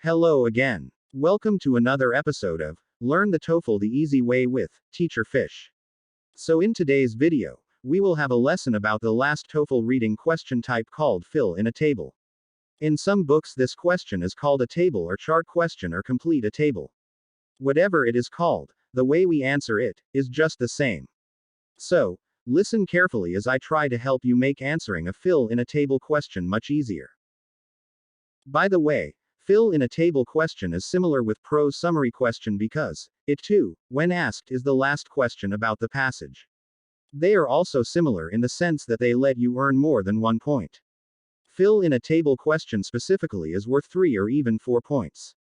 Hello again. Welcome to another episode of Learn the TOEFL the Easy Way with Teacher Fish. So in today's video, we will have a lesson about the last TOEFL reading question type called fill in a table. In some books this question is called a table or chart question or complete a table. Whatever it is called, the way we answer it is just the same. So, listen carefully as I try to help you make answering a fill in a table question much easier. By the way, fill in a table question is similar with prose summary question because it too, when asked, is the last question about the passage. They are also similar in the sense that they let you earn more than 1 point. Fill in a table question specifically is worth 3 or even 4 points.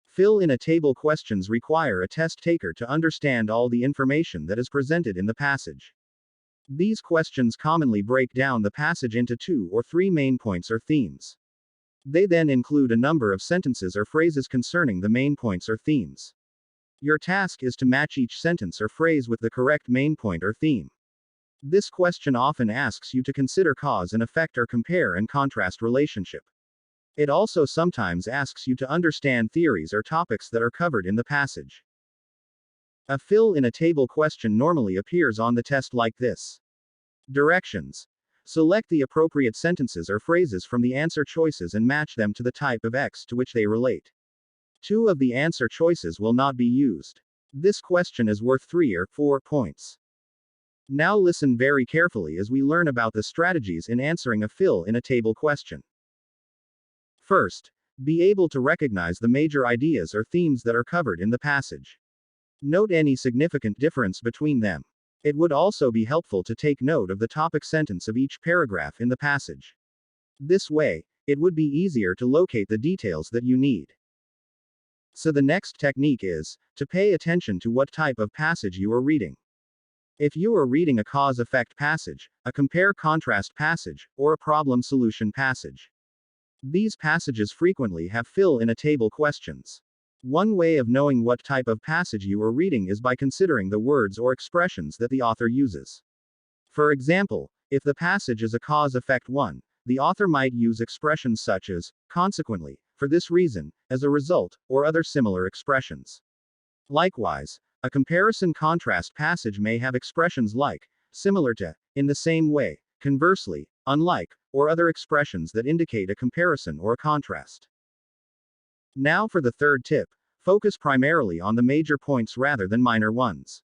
Fill in a table questions require a test taker to understand all the information that is presented in the passage. These questions commonly break down the passage into 2 or 3 main points or themes. They then include a number of sentences or phrases concerning the main points or themes. Your task is to match each sentence or phrase with the correct main point or theme. This question often asks you to consider cause and effect or compare and contrast relationship. It also sometimes asks you to understand theories or topics that are covered in the passage. A fill in a table question normally appears on the test like this. Directions. Select the appropriate sentences or phrases from the answer choices and match them to the type of X to which they relate. 2 of the answer choices will not be used. This question is worth 3 or 4 points. Now listen very carefully as we learn about the strategies in answering a fill in a table question. First, be able to recognize the major ideas or themes that are covered in the passage. Note any significant difference between them. It would also be helpful to take note of the topic sentence of each paragraph in the passage. This way, it would be easier to locate the details that you need. So the next technique is to pay attention to what type of passage you are reading. If you are reading a cause-effect passage, a compare-contrast passage, or a problem-solution passage, these passages frequently have fill in a table questions. One way of knowing what type of passage you are reading is by considering the words or expressions that the author uses. For example, if the passage is a cause-effect one, the author might use expressions such as, consequently, for this reason, as a result, or other similar expressions. Likewise, a comparison-contrast passage may have expressions like, similar to, in the same way, conversely, unlike, or other expressions that indicate a comparison or a contrast. Now for the third tip, focus primarily on the major points rather than minor ones.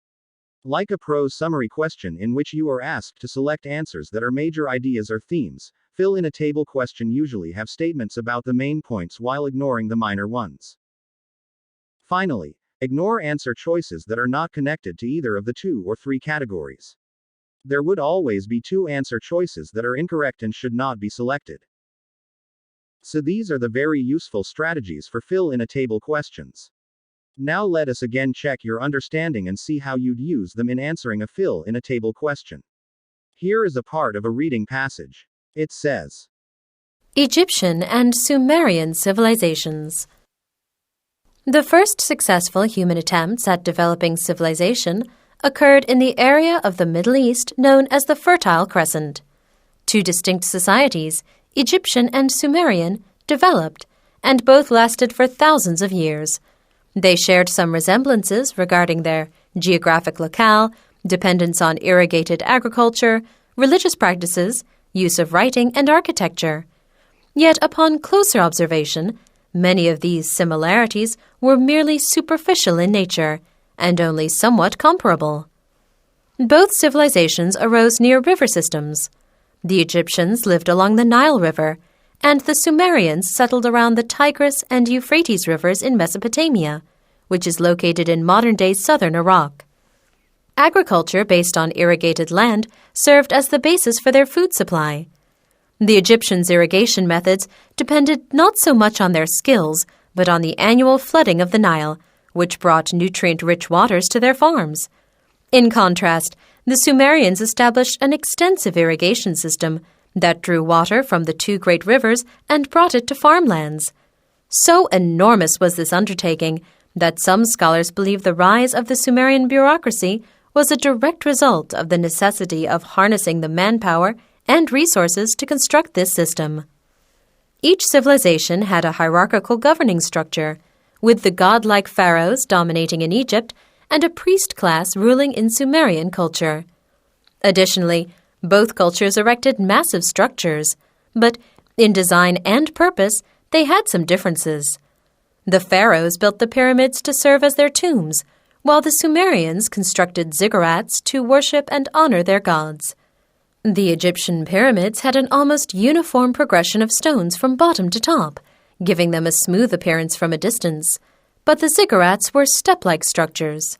Like a prose summary question in which you are asked to select answers that are major ideas or themes, fill in a table question usually have statements about the main points while ignoring the minor ones. Finally, ignore answer choices that are not connected to either of the 2 or 3 categories. There would always be 2 answer choices that are incorrect and should not be selected. So these are the very useful strategies for fill in a table questions. Now let us again check your understanding and see how you'd use them in answering a fill in a table question. Here is a part of a reading passage. It says, Egyptian and Sumerian civilizations. The first successful human attempts at developing civilization occurred in the area of the Middle East known as the Fertile Crescent. 2 distinct societies, Egyptian and Sumerian, developed, and both lasted for thousands of years. They shared some resemblances regarding their geographic locale, dependence on irrigated agriculture, religious practices, use of writing, and architecture. Yet upon closer observation, many of these similarities were merely superficial in nature, and only somewhat comparable. Both civilizations arose near river systems. The Egyptians lived along the Nile River, and the Sumerians settled around the Tigris and Euphrates rivers in Mesopotamia, which is located in modern-day southern Iraq. Agriculture based on irrigated land served as the basis for their food supply. The Egyptians' irrigation methods depended not so much on their skills, but on the annual flooding of the Nile, which brought nutrient-rich waters to their farms. In contrast, the Sumerians established an extensive irrigation system that drew water from the 2 great rivers and brought it to farmlands. So enormous was this undertaking that some scholars believe the rise of the Sumerian bureaucracy was a direct result of the necessity of harnessing the manpower and resources to construct this system. Each civilization had a hierarchical governing structure, with the godlike pharaohs dominating in Egypt and a priest class ruling in Sumerian culture. Additionally, both cultures erected massive structures, but in design and purpose, they had some differences. The pharaohs built the pyramids to serve as their tombs, while the Sumerians constructed ziggurats to worship and honor their gods. The Egyptian pyramids had an almost uniform progression of stones from bottom to top, giving them a smooth appearance from a distance, but the ziggurats were step-like structures.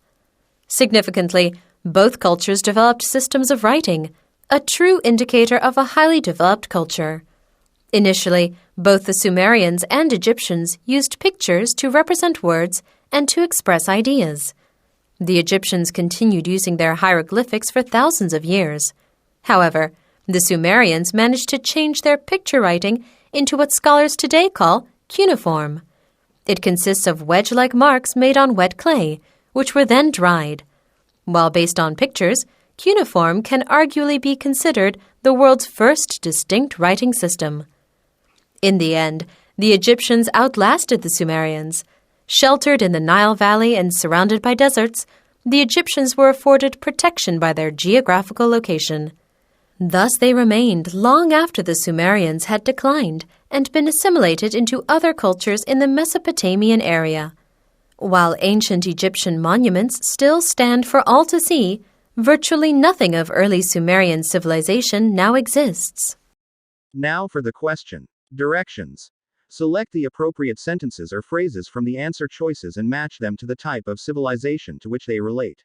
Significantly, both cultures developed systems of writing, a true indicator of a highly developed culture. Initially, both the Sumerians and Egyptians used pictures to represent words and to express ideas. The Egyptians continued using their hieroglyphics for thousands of years. However, the Sumerians managed to change their picture writing into what scholars today call cuneiform. It consists of wedge-like marks made on wet clay, which were then dried. While based on pictures, cuneiform can arguably be considered the world's first distinct writing system. In the end, the Egyptians outlasted the Sumerians. Sheltered in the Nile Valley and surrounded by deserts, the Egyptians were afforded protection by their geographical location. Thus they remained long after the Sumerians had declined and been assimilated into other cultures in the Mesopotamian area. While ancient Egyptian monuments still stand for all to see, virtually nothing of early Sumerian civilization now exists. Now for the question. Directions. Select the appropriate sentences or phrases from the answer choices and match them to the type of civilization to which they relate.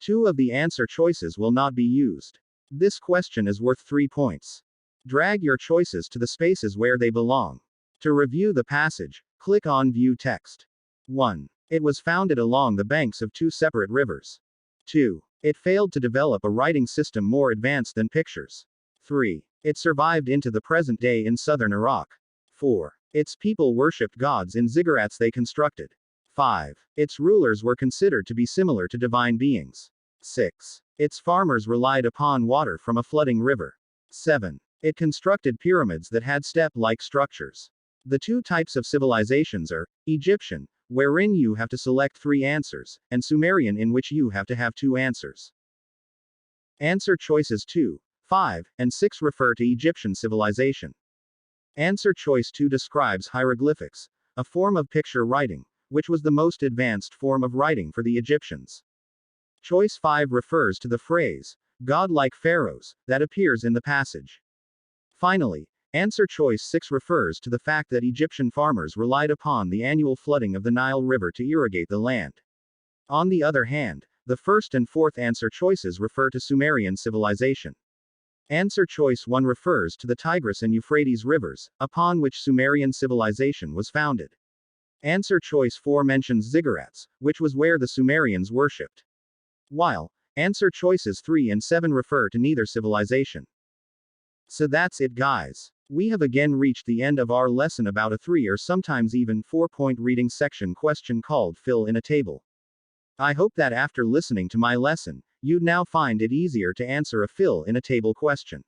2 of the answer choices will not be used. This question is worth 3 points. Drag your choices to the spaces where they belong. To review the passage, click on View Text. 1. It was founded along the banks of 2 separate rivers. 2. It failed to develop a writing system more advanced than pictures. 3. It survived into the present day in southern Iraq. 4. Its people worshipped gods in ziggurats they constructed. 5. Its rulers were considered to be similar to divine beings. 6. Its farmers relied upon water from a flooding river. 7. It constructed pyramids that had step-like structures. The 2 types of civilizations are Egyptian, wherein you have to select 3 answers, and Sumerian, in which you have to have 2 answers. Answer choices 2, 5, and 6 refer to Egyptian civilization. Answer choice 2 describes hieroglyphics, a form of picture writing, which was the most advanced form of writing for the Egyptians. Choice 5 refers to the phrase, godlike pharaohs, that appears in the passage. Finally, answer choice 6 refers to the fact that Egyptian farmers relied upon the annual flooding of the Nile River to irrigate the land. On the other hand, the first and fourth answer choices refer to Sumerian civilization. Answer choice 1 refers to the Tigris and Euphrates rivers, upon which Sumerian civilization was founded. Answer choice 4 mentions ziggurats, which was where the Sumerians worshipped. While answer choices 3 and 7 refer to neither civilization. So that's it, guys. We have again reached the end of our lesson about a 3 or sometimes even 4-point reading section question called Fill in a Table. I hope that after listening to my lesson, you'd now find it easier to answer a fill in a table question.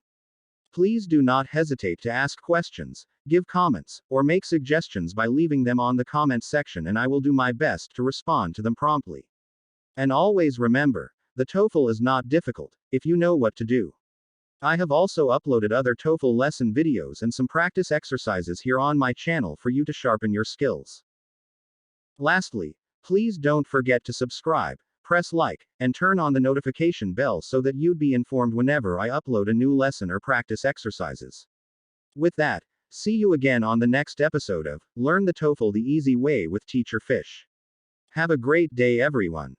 Please do not hesitate to ask questions, give comments, or make suggestions by leaving them on the comment section, and I will do my best to respond to them promptly. And always remember, the TOEFL is not difficult, if you know what to do. I have also uploaded other TOEFL lesson videos and some practice exercises here on my channel for you to sharpen your skills. Lastly, please don't forget to subscribe, press like, and turn on the notification bell so that you'd be informed whenever I upload a new lesson or practice exercises. With that, see you again on the next episode of Learn the TOEFL the Easy Way with Teacher Fish. Have a great day, everyone.